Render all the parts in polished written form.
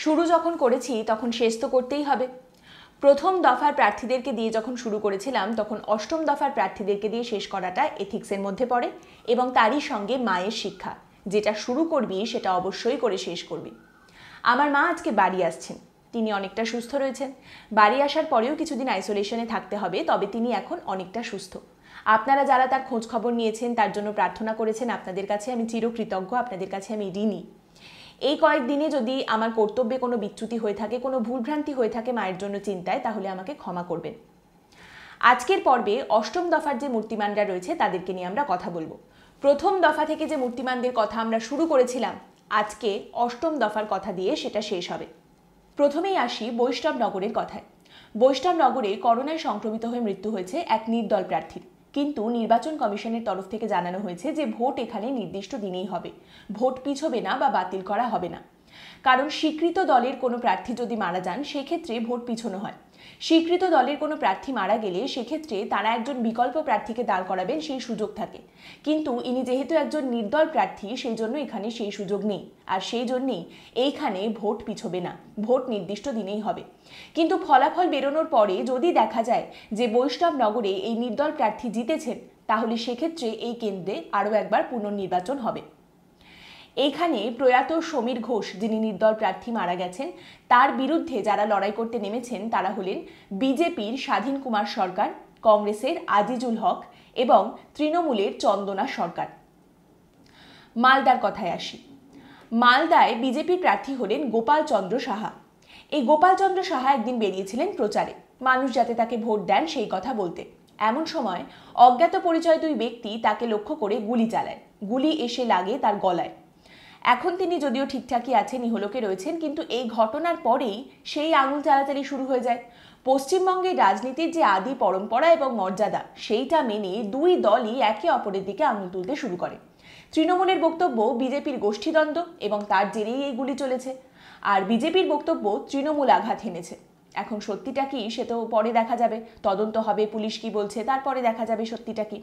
শুরু যখন করেছি তখন শেষ তো করতেই হবে। প্রথম দফার প্রার্থীদেরকে দিয়ে যখন শুরু করেছিলাম তখন অষ্টম দফার প্রার্থীদেরকে দিয়ে শেষ করাটা এথিক্সের মধ্যে পড়ে এবং তারই সঙ্গে মায়ের শিক্ষা, যেটা শুরু করবি সেটা অবশ্যই করে শেষ করবি। আমার মা আজকে বাড়ি আসছেন, তিনি অনেকটা সুস্থ রয়েছেন। বাড়ি আসার পরেও কিছুদিন আইসোলেশনে থাকতে হবে, তবে তিনি এখন অনেকটা সুস্থ। আপনারা যারা তার খোঁজ খবর নিয়েছেন, তার জন্য প্রার্থনা করেছেন, আপনাদের কাছে আমি চিরকৃতজ্ঞ, আপনাদের কাছে আমি ঋণী। এই কয়েকদিনে যদি আমার কর্তব্যে কোনো বিচ্যুতি হয়ে থাকে, কোনো ভুলভ্রান্তি হয়ে থাকে মায়ের জন্য চিন্তায়, তাহলে আমাকে ক্ষমা করবেন। আজকের পর্বে অষ্টম দফার যে মূর্তিমানরা রয়েছে তাদেরকে নিয়ে আমরা কথা বলবো। প্রথম দফা থেকে যে মূর্তিমানদের কথা আমরা শুরু করেছিলাম, আজকে অষ্টম দফার কথা দিয়ে সেটা শেষ হবে। প্রথমেই আসি বৈষ্ণবনগরের কথায়। বৈষ্ণবনগরে করোনায় সংক্রমিত হয়ে মৃত্যু হয়েছে এক নির্দল প্রার্থীর, কিন্তু নির্বাচন কমিশনের তরফ থেকে জানানো হয়েছে যে ভোট এখানে নির্দিষ্ট দিনেই হবে, ভোট পিছবে না বা বাতিল করা হবে না। কারণ স্বীকৃত দলের কোনো প্রার্থী যদি মারা যান সেক্ষেত্রে ভোট পিছনো হয়। স্বীকৃত দলের কোনো প্রার্থী মারা গেলে সেক্ষেত্রে তারা একজন বিকল্প প্রার্থীকে দাঁড় করাবেন, সেই সুযোগ থাকে। কিন্তু ইনি যেহেতু একজন নির্দল প্রার্থী, সেই জন্য এখানে সেই সুযোগ নেই, আর সেই জন্যেই এইখানে ভোট পিছবে না, ভোট নির্দিষ্ট দিনেই হবে। কিন্তু ফলাফল বেরোনোর পরে যদি দেখা যায় যে বৈষ্ণবনগরে এই নির্দল প্রার্থী জিতেছেন, তাহলে সেক্ষেত্রে এই কেন্দ্রে আরও একবার পুনর্নির্বাচন হবে। এইখানে প্রয়াত সমীর ঘোষ, যিনি নির্দল প্রার্থী, মারা গেছেন। তার বিরুদ্ধে যারা লড়াই করতে নেমেছেন তারা হলেন বিজেপির স্বাধীন কুমার সরকার, কংগ্রেসের আজিজুল হক এবং তৃণমূলের চন্দনা সরকার। মালদার কথায় আসি। মালদায় বিজেপির প্রার্থী হলেন গোপাল চন্দ্র সাহা। এই গোপাল চন্দ্র সাহা একদিন বেরিয়েছিলেন প্রচারে, মানুষ যাতে তাকে ভোট দেন সেই কথা বলতে। এমন সময় অজ্ঞাত পরিচয় দুই ব্যক্তি তাকে লক্ষ্য করে গুলি চালায়। গুলি এসে লাগে তার গলায়। এখন তিনি যদিও ঠিকঠাকই আছেন, ইহলোকে রয়েছেন, কিন্তু এই ঘটনার পরেই সেই আঙুল চালাচালি শুরু হয়ে যায়। পশ্চিমবঙ্গের রাজনীতির যে আদি পরম্পরা এবং মর্যাদা, সেইটা মেনে দুই দলই একে অপরের দিকে আঙুল তুলতে শুরু করে। তৃণমূলের বক্তব্য বিজেপির গোষ্ঠীদ্বন্দ্ব এবং তার জেরেই এই গুলি চলেছে, আর বিজেপির বক্তব্য তৃণমূল আঘাত হেনেছে। এখন সত্যিটা কি সে তো পরে দেখা যাবে, তদন্ত হবে, পুলিশ কি বলছে তারপরে দেখা যাবে সত্যিটা কি।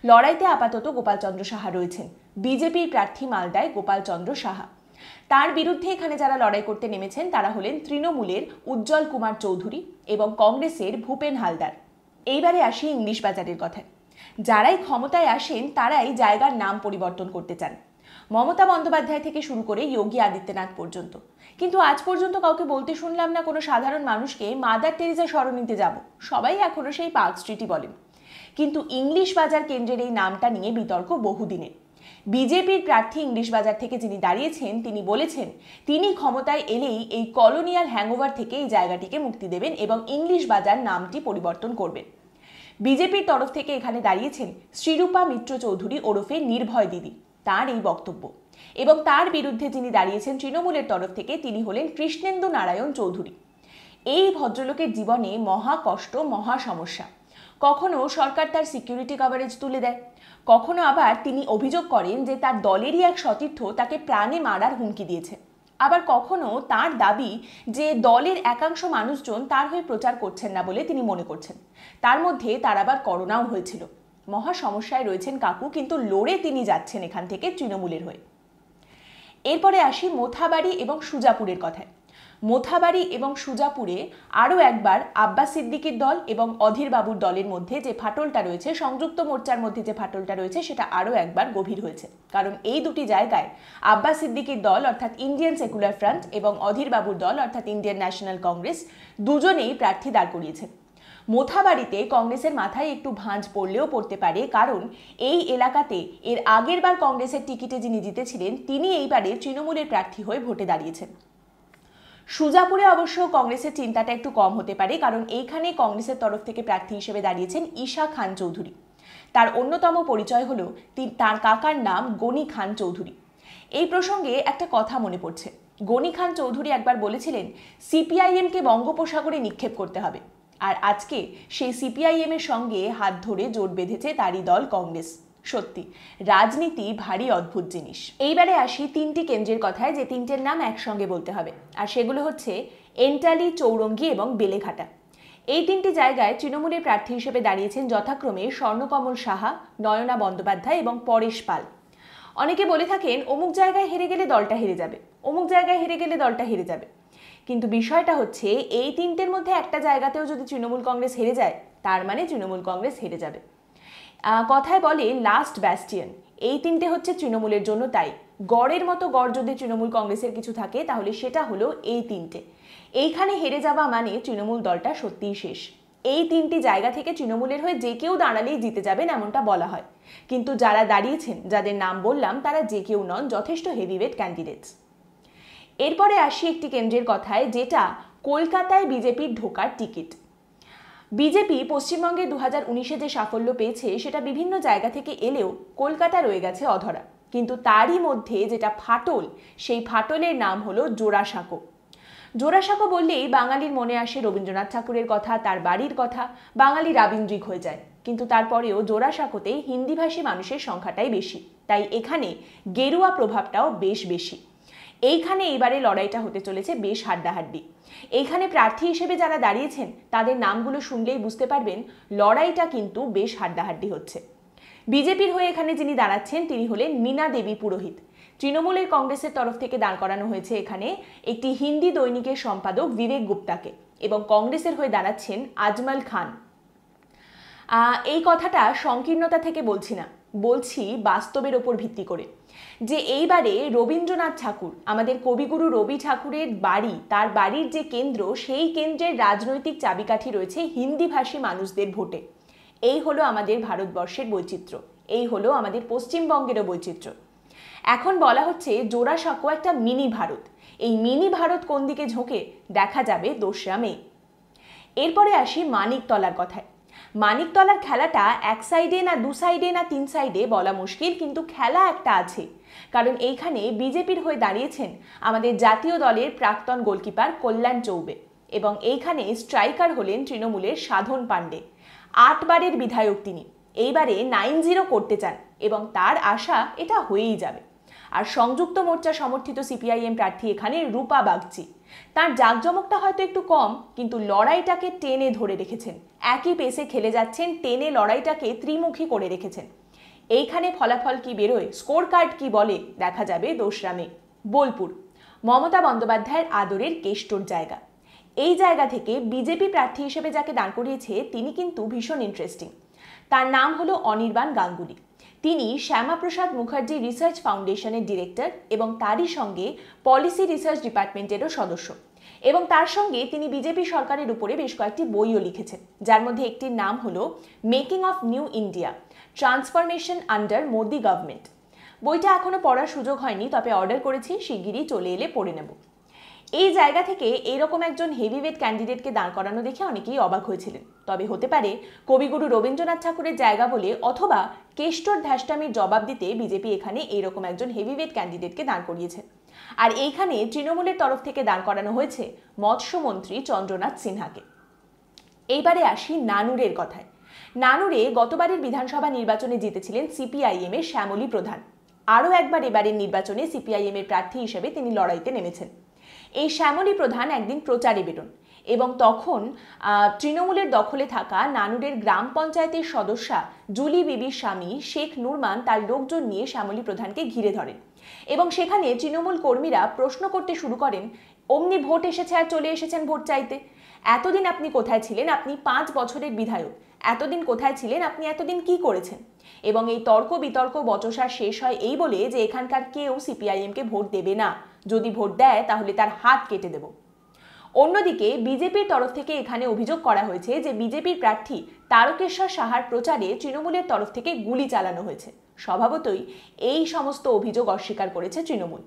লড়াইতে আপাতত গোপাল চন্দ্র সাহা রয়েছেন, বিজেপির প্রার্থী মালদায় গোপাল চন্দ্র সাহা। তার বিরুদ্ধে এখানে যারা লড়াই করতে নেমেছেন তারা হলেন তৃণমূলের উজ্জ্বল কুমার চৌধুরী এবং কংগ্রেসের ভূপেন হালদার। এইবারে আসি ইংলিশ বাজারের কথায়। যারাই ক্ষমতায় আসেন তারাই জায়গার নাম পরিবর্তন করতে চান, মমতা বন্দ্যোপাধ্যায় থেকে শুরু করে যোগী আদিত্যনাথ পর্যন্ত। কিন্তু আজ পর্যন্ত কাউকে বলতে শুনলাম না কোনো সাধারণ মানুষকে মাদার টেরিজা সরণিতে যাব। সবাই এখনো সেই পার্ক স্ট্রিটই বলেন। কিন্তু ইংলিশ বাজার কেন্দ্রের এই নামটা নিয়ে বিতর্ক বহুদিনের। বিজেপির প্রার্থী ইংলিশ বাজার থেকে যিনি দাঁড়িয়েছেন তিনি বলেছেন তিনি ক্ষমতায় এলেই এই কলোনিয়াল হ্যাংওভার থেকে এই জায়গাটিকে মুক্তি দেবেন এবং ইংলিশ বাজার নামটি পরিবর্তন করবেন। বিজেপির তরফ থেকে এখানে দাঁড়িয়েছেন শ্রীরূপা মিত্র চৌধুরী ওরফে নির্ভয় দিদি, তার এই বক্তব্য। এবং তার বিরুদ্ধে যিনি দাঁড়িয়েছেন তৃণমূলের তরফ থেকে তিনি হলেন কৃষ্ণেন্দু নারায়ণ চৌধুরী। এই ভদ্রলোকের জীবনে মহা কষ্ট, মহা সমস্যা। কখনো সরকার তার সিকিউরিটি কভারেজ তুলে দেয়, কখনো আবার তিনি অভিযোগ করেন যে তার দলেরই এক সতীর্থ তাকে প্রাণে মারার হুমকি দিয়েছে। আবার কখনো তার দাবি যে দলের একাংশ মানুষজন তার হয়ে প্রচার করছেন না বলে তিনি মনে করছেন। তার মধ্যে তার আবার করোনাও হয়েছিল। মহা সমস্যায় রয়েছেন কাকু, কিন্তু লড়ে তিনি যাচ্ছেন এখান থেকে তৃণমূলের হয়ে। এরপরে আসি মোথাবাড়ি এবং সুজাপুরের কথায়। মোথাবাড়ি এবং সুজাপুরে আরও একবার আব্বাস সিদ্দিকীর দল এবং অধীর বাবুর দলের মধ্যে যে ফাটলটা রয়েছে, সংযুক্ত মোর্চার মধ্যে যে ফাটলটা রয়েছে, সেটা আরও একবার গভীর হয়েছে। কারণ এই দুটি জায়গায় আব্বাস সিদ্দিকীর দল অর্থাৎ ইন্ডিয়ান সেকুলার ফ্রন্ট এবং অধীর বাবুর দল অর্থাৎ ইন্ডিয়ান ন্যাশনাল কংগ্রেস দুজনেই প্রার্থী দাঁড় করিয়েছেন। মোথাবাড়িতে কংগ্রেসের মাথায় একটু ভাঁজ পড়লেও পড়তে পারে, কারণ এই এলাকাতে এর আগের বার কংগ্রেসের টিকিটে যিনি জিতেছিলেন তিনি এইবারে তৃণমূলের প্রার্থী হয়ে ভোটে দাঁড়িয়েছেন। সুজাপুরে অবশ্য কংগ্রেসের চিন্তাটা একটু কম হতে পারে, কারণ এইখানে কংগ্রেসের তরফ থেকে প্রার্থী হিসেবে দাঁড়িয়েছেন ঈশা খান চৌধুরী। তার অন্যতম পরিচয় হলো তার কাকার নাম গনি খান চৌধুরী। এই প্রসঙ্গে একটা কথা মনে পড়ছে। গনি খান চৌধুরী একবার বলেছিলেন সিপিআইএমকে বঙ্গোপসাগরে নিক্ষেপ করতে হবে, আর আজকে সেই সিপিআইএম এর সঙ্গে হাত ধরে জোট বেঁধেছে তারই দল কংগ্রেস। সত্যি রাজনীতি ভারী অদ্ভুত জিনিস। এইবারে আসি তিনটি কেন্দ্রের কথায়, যে তিনটের নাম একসঙ্গে বলতে হবে, আর সেগুলো হচ্ছে এন্টালি, চৌরঙ্গি এবং বেলেঘাটা। এই তিনটি জায়গায় তৃণমূলের প্রার্থী হিসেবে দাঁড়িয়েছেন যথাক্রমে স্বর্ণকমল সাহা, নয়না বন্দ্যোপাধ্যায় এবং পরেশ পাল। অনেকে বলে থাকেন অমুক জায়গায় হেরে গেলে দলটা হেরে যাবে, অমুক জায়গায় হেরে গেলে দলটা হেরে যাবে। কিন্তু বিষয়টা হচ্ছে এই তিনটের মধ্যে একটা জায়গাতেও যদি তৃণমূল কংগ্রেস হেরে যায়, তার মানে তৃণমূল কংগ্রেস হেরে যাবে। কথায় বলে লাস্ট ব্যাস্টিয়ন, এই তিনটে হচ্ছে তৃণমূলের জন্য তাই। গড়ের মতো গড় যদি তৃণমূল কংগ্রেসের কিছু থাকে তাহলে সেটা হলো এই তিনটে। এইখানে হেরে যাওয়া মানে তৃণমূল দলটা সত্যিই শেষ। এই তিনটি জায়গা থেকে তৃণমূলের হয়ে যে কেউ দাঁড়ালেই জিতে যাবেন এমনটা বলা হয়, কিন্তু যারা দাঁড়িয়েছেন, যাদের নাম বললাম, তারা যে কেউ নন, যথেষ্ট হেভিওয়েট ক্যান্ডিডেটস। এরপরে আসি একটি কেন্দ্রের কথায়, যেটা কলকাতায় বিজেপির ঢোকার টিকিট। বিজেপি পশ্চিমবঙ্গে 2019-এ যে সাফল্য পেয়েছে সেটা বিভিন্ন জায়গা থেকে এলেও কলকাতা রয়ে গেছে অধরা। কিন্তু তারই মধ্যে যেটা ফাটল, সেই ফাটলের নাম হলো জোড়াসাঁকো। জোড়াসাঁকো বললেই বাঙালির মনে আসে রবীন্দ্রনাথ ঠাকুরের কথা, তার বাড়ির কথা, বাঙালি রাবীন্দ্রিক হয়ে যায়। কিন্তু তারপরেও জোড়াসাঁকোতে হিন্দিভাষী মানুষের সংখ্যাটাই বেশি, তাই এখানে গেরুয়া প্রভাবটাও বেশ বেশি। এইখানে এবারে লড়াইটা হতে চলেছে বেশ হাড্ডাহাড্ডি। এইখানে প্রার্থী হিসেবে যারা দাঁড়িয়েছেন তাদের নামগুলো শুনলেই বুঝতে পারবেন লড়াইটা কিন্তু বেশ হাড্ডাহাড্ডি হচ্ছে। বিজেপির হয়ে এখানে যিনি দাঁড়াচ্ছেন তিনি হলেন মীনা দেবী পুরোহিত। তৃণমূলের কংগ্রেসের তরফ থেকে দাঁড় করানো হয়েছে এখানে একটি হিন্দি দৈনিকের সম্পাদক বিবেক গুপ্তাকে, এবং কংগ্রেসের হয়ে দাঁড়াচ্ছেন আজমল খান। এই কথাটা সংকীর্ণতা থেকে বলছি না, বলছি বাস্তবের ওপর ভিত্তি করে, যে এইবারে রবীন্দ্রনাথ ঠাকুর, আমাদের কবিগুরু রবি ঠাকুরের বাড়ি, তার বাড়ির যে কেন্দ্র, সেই কেন্দ্রের রাজনৈতিক চাবিকাঠি রয়েছে হিন্দিভাষী মানুষদের ভোটে। এই হলো আমাদের ভারতবর্ষের বৈচিত্র্য, এই হলো আমাদের পশ্চিমবঙ্গেরও বৈচিত্র্য। এখন বলা হচ্ছে জোড়াসাঁকো একটা মিনি ভারত। এই মিনি ভারত কোন দিকে ঝোঁকে দেখা যাবে 2রা মে। এরপরে আসি মানিকতলার কথায়। মানিকতলার খেলাটা এক সাইডে না দু সাইডে না তিন সাইডে বলা মুশকিল, কিন্তু খেলা একটা আছে। কারণ এইখানে বিজেপির হয়ে দাঁড়িয়েছেন আমাদের জাতীয় দলের প্রাক্তন গোলকিপার কল্যাণ চৌবে, এবং এইখানে স্ট্রাইকার হলেন তৃণমূলের সাধন পাণ্ডে। 8 বারের বিধায়ক তিনি। এইবারে 9-0 করতে চান এবং তার আশা এটা হয়েই যাবে। আর সংযুক্ত মোর্চা সমর্থিত সিপিআইএম প্রার্থী এখানে রূপা বাগচি। তার জাঁকজমকটা হয়তো একটু কম, কিন্তু লড়াইটাকে টেনে ধরে রেখেছেন। একই পেসে খেলে যাচ্ছেন, টেনে লড়াইটাকে ত্রিমুখী করে রেখেছেন। এইখানে ফলাফল কি বেরোয়, স্কোর কার্ড কি বলে, দেখা যাবে 2রা মে। বোলপুর, মমতা বন্দ্যোপাধ্যায়ের আদরের কেষ্টর জায়গা। এই জায়গা থেকে বিজেপি প্রার্থী হিসেবে যাকে দাঁড় করিয়েছে তিনি কিন্তু ভীষণ ইন্টারেস্টিং। তার নাম হলো অনির্বাণ গাঙ্গুলি। তিনি শ্যামাপ্রসাদ মুখার্জি রিসার্চ ফাউন্ডেশনের ডিরেক্টর এবং তারই সঙ্গে পলিসি রিসার্চ ডিপার্টমেন্টেরও সদস্য, এবং তার সঙ্গে তিনি বিজেপি সরকারের উপরে বেশ কয়েকটি বইও লিখেছেন, যার মধ্যে একটির নাম হলো making of new India, transformation under Modi government. বইটা এখনো পড়ার সুযোগ হয়নি, তবে অর্ডার করেছি, শিগগিরই চলে এলে পড়ে নেব। এই জায়গা থেকে এইরকম একজন হেভিওয়েট ক্যান্ডিডেটকে দাঁড় করানো দেখে অনেকেই অবাক হয়েছিলেন। তবে হতে পারে কবিগুরু রবীন্দ্রনাথ ঠাকুরের জায়গা বলে, অথবা কেষ্টর ধ্যাসটামির জবাব দিতে বিজেপি এখানে এইরকম একজন হেভিওয়েট ক্যান্ডিডেটকে দাঁড় করিয়েছে। আর এইখানে তৃণমূলের তরফ থেকে দাঁড় করানো হয়েছে মৎস্যমন্ত্রী চন্দ্রনাথ সিনহাকে। এইবারে আসি নানুরের কথায়। নানুরে গতবারের বিধানসভা নির্বাচনে জিতেছিলেন সিপিআইএম এর শ্যামলী প্রধান। আরও একবার এবারের নির্বাচনে সিপিআইএম এর প্রার্থী হিসেবে তিনি লড়াইতে নেমেছেন। এই শ্যামলী প্রধান একদিন প্রচারে বেরোন, এবং তখন তৃণমূলের দখলে থাকা নানুরের গ্রাম পঞ্চায়েতের সদস্যা জুলি বিবির স্বামী শেখ নুরমান তার লোকজন নিয়ে শ্যামলী প্রধানকে ঘিরে ধরেন, এবং সেখানে তৃণমূল কর্মীরা প্রশ্ন করতে শুরু করেন, অমনি ভোট এসেছে আর চলে এসেছেন ভোট চাইতে? এতদিন আপনি কোথায় ছিলেন? আপনি 5 বছরের বিধায়ক, এতদিন কোথায় ছিলেন? আপনি এতদিন কি করেছেন? এবং এই তর্ক বিতর্ক বচসা শেষ হয় এই বলে যে এখানকার কেউ সিপিআইএমকে ভোট দেবে না, যদি ভোট দেয় তাহলে তার হাত কেটে দেব। অন্যদিকে বিজেপির তরফ থেকে এখানে অভিযোগ করা হয়েছে যে বিজেপির প্রার্থী তারকেশ্বর সাহার প্রচারে তৃণমূলের তরফ থেকে গুলি চালানো হয়েছে। স্বভাবতই এই সমস্ত অভিযোগ অস্বীকার করেছে তৃণমূল।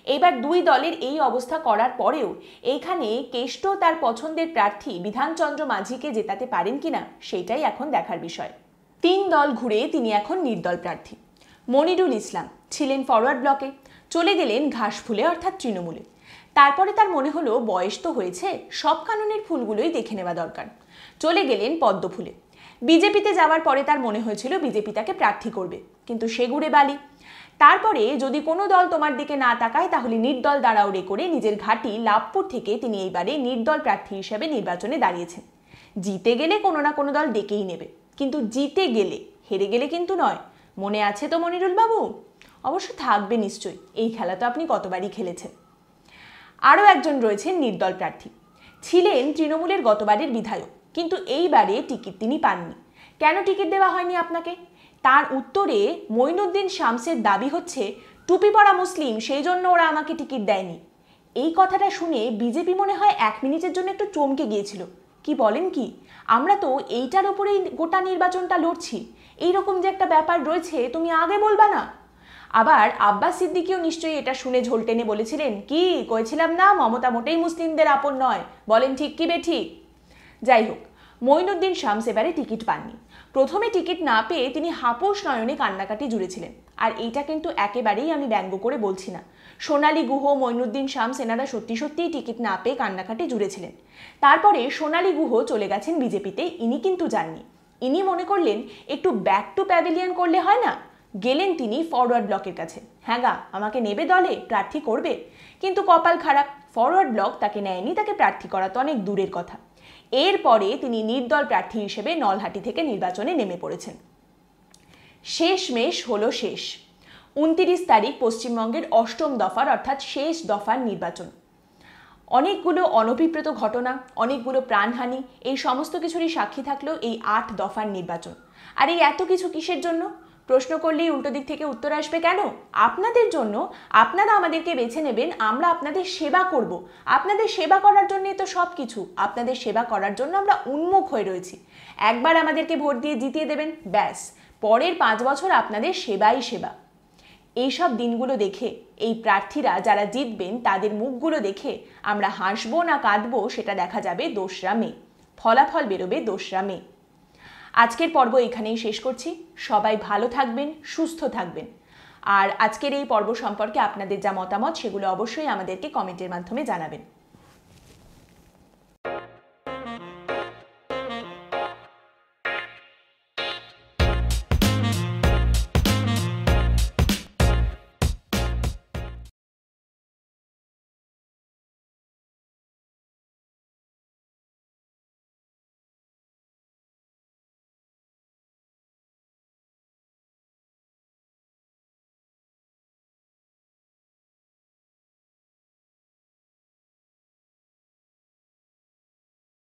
এইবার দুই দলের এই অবস্থা করার পরেও এইখানে কেষ্ট তার পছন্দের প্রার্থী বিধানচন্দ্র মাঝিকে জেতাতে পারেন কিনা সেটাই এখন দেখার বিষয়। 3 দল ঘুরে তিনি এখন নির্দল প্রার্থী। মনিরুল ইসলাম ছিলেন ফরওয়ার্ড ব্লকে, চলে গেলেন ঘাসফুলে অর্থাৎ তৃণমূলে। তারপরে তার মনে হলো বয়স তো হয়েছে, সব কাননের ফুলগুলোই দেখে নেওয়া দরকার, চলে গেলেন পদ্মফুলে। বিজেপিতে যাওয়ার পরে তার মনে হয়েছিল বিজেপি তাকে প্রার্থী করবে, কিন্তু সে গুড়ে বালি। তারপরে যদি কোনো দল তোমার দিকে না তাকায় তাহলে নির্দল দাঁড়াউড়ে করে নিজের ঘাঁটি লাভপুর থেকে তিনি এইবারে নির্দল প্রার্থী হিসেবে নির্বাচনে দাঁড়িয়েছেন। জিতে গেলে কোনো না কোনো দল ডেকেই নেবে, কিন্তু জিতে গেলে, হেরে গেলে কিন্তু নয়। মনে আছে তো মনিরুল বাবু? অবশ্য থাকবে নিশ্চয়ই, এই খেলা তো আপনি কতবারই খেলেছেন। আরও একজন রয়েছেন নির্দল প্রার্থী, ছিলেন তৃণমূলের গতবারের বিধায়ক, কিন্তু এইবারে টিকিট তিনি পাননি। কেন টিকিট দেওয়া হয়নি আপনাকে? তার উত্তরে মঈনুদ্দিন শামসের দাবি হচ্ছে টুপি পরা মুসলিম, সেই জন্য ওরা আমাকে টিকিট দেয়নি। এই কথাটা শুনে বিজেপি মনে হয় 1 মিনিটের জন্য একটু চমকে গিয়েছিল। কি বলেন কি, আমরা তো এইটার ওপরেই গোটা নির্বাচনটা লড়ছি, এইরকম যে একটা ব্যাপার রয়েছে তুমি আগে বলবা না? আবার আব্বাস সিদ্দিকীও নিশ্চয়ই এটা শুনে ঝোল টেনে বলেছিলেন, কি কয়েছিলাম না মমতা মোটেই মুসলিমদের আপন নয়, বলেন ঠিক কি বেঠিক? যাই হোক, মঈনুদ্দিন শামস এবারে টিকিট পাননি। প্রথমে টিকিট না পেয়ে তিনি হাপোস নয়নে কান্নাকাটি জুড়েছিলেন। আর এইটা কিন্তু একেবারেই আমি ব্যঙ্গ করে বলছি না। সোনালী গুহ, মঈনুদ্দিন শামস এনারা সত্যি সত্যিই টিকিট না পেয়ে কান্নাকাটি জুড়েছিলেন। তারপরে সোনালী গুহ চলে গেছেন বিজেপিতে, ইনি কিন্তু যাননি। ইনি মনে করলেন একটু ব্যাক টু প্যাভিলিয়ন করলে হয় না, গেলেন তিনি ফরওয়ার্ড ব্লকের কাছে। হ্যাঁ গা, আমাকে নেবে দলে, প্রার্থী করবে। কিন্তু কপাল খারাপ, ফরওয়ার্ড ব্লক তাকে নেয়নি, তাকে প্রার্থী করা তো অনেক দূরের কথা। এরপরে তিনি নির্দল প্রার্থী হিসেবে নলহাটি থেকে নির্বাচনে নেমে পড়েছেন। শেষমেশ হলো শেষ। 29 তারিখ পশ্চিমবঙ্গের 8ম দফার অর্থাৎ শেষ দফার নির্বাচন। অনেকগুলো অনভিপ্রেত ঘটনা, অনেকগুলো প্রাণহানি, এই সমস্ত কিছুরই সাক্ষী থাকলো এই 8 দফার নির্বাচন। আর এই এত কিছু কিসের জন্য? প্রশ্ন করলেই উল্টো দিক থেকে উত্তর আসবে কেন? আপনাদের জন্য। আপনারা আমাদেরকে বেছে নেবেন, আমরা আপনাদের সেবা করব। আপনাদের সেবা করার জন্যই তো সব কিছু। আপনাদের সেবা করার জন্য আমরা উন্মুখ হয়ে রয়েছি। একবার আমাদেরকে ভোট দিয়ে জিতিয়ে দেবেন, ব্যাস, পরের 5 বছর আপনাদের সেবাই সেবা। এইসব দিনগুলো দেখে, এই প্রার্থীরা যারা জিতবেন তাদের মুখগুলো দেখে আমরা হাসবো না কাঁদবো সেটা দেখা যাবে 2রা মে। ফলাফল বেরোবে 2রা মে। আজকের পর্ব এখানেই শেষ করছি। সবাই ভালো থাকবেন, সুস্থ থাকবেন। আর আজকের এই পর্ব সম্পর্কে আপনাদের যা মতামত সেগুলো অবশ্যই আমাদেরকে কমেন্টের মাধ্যমে জানাবেন।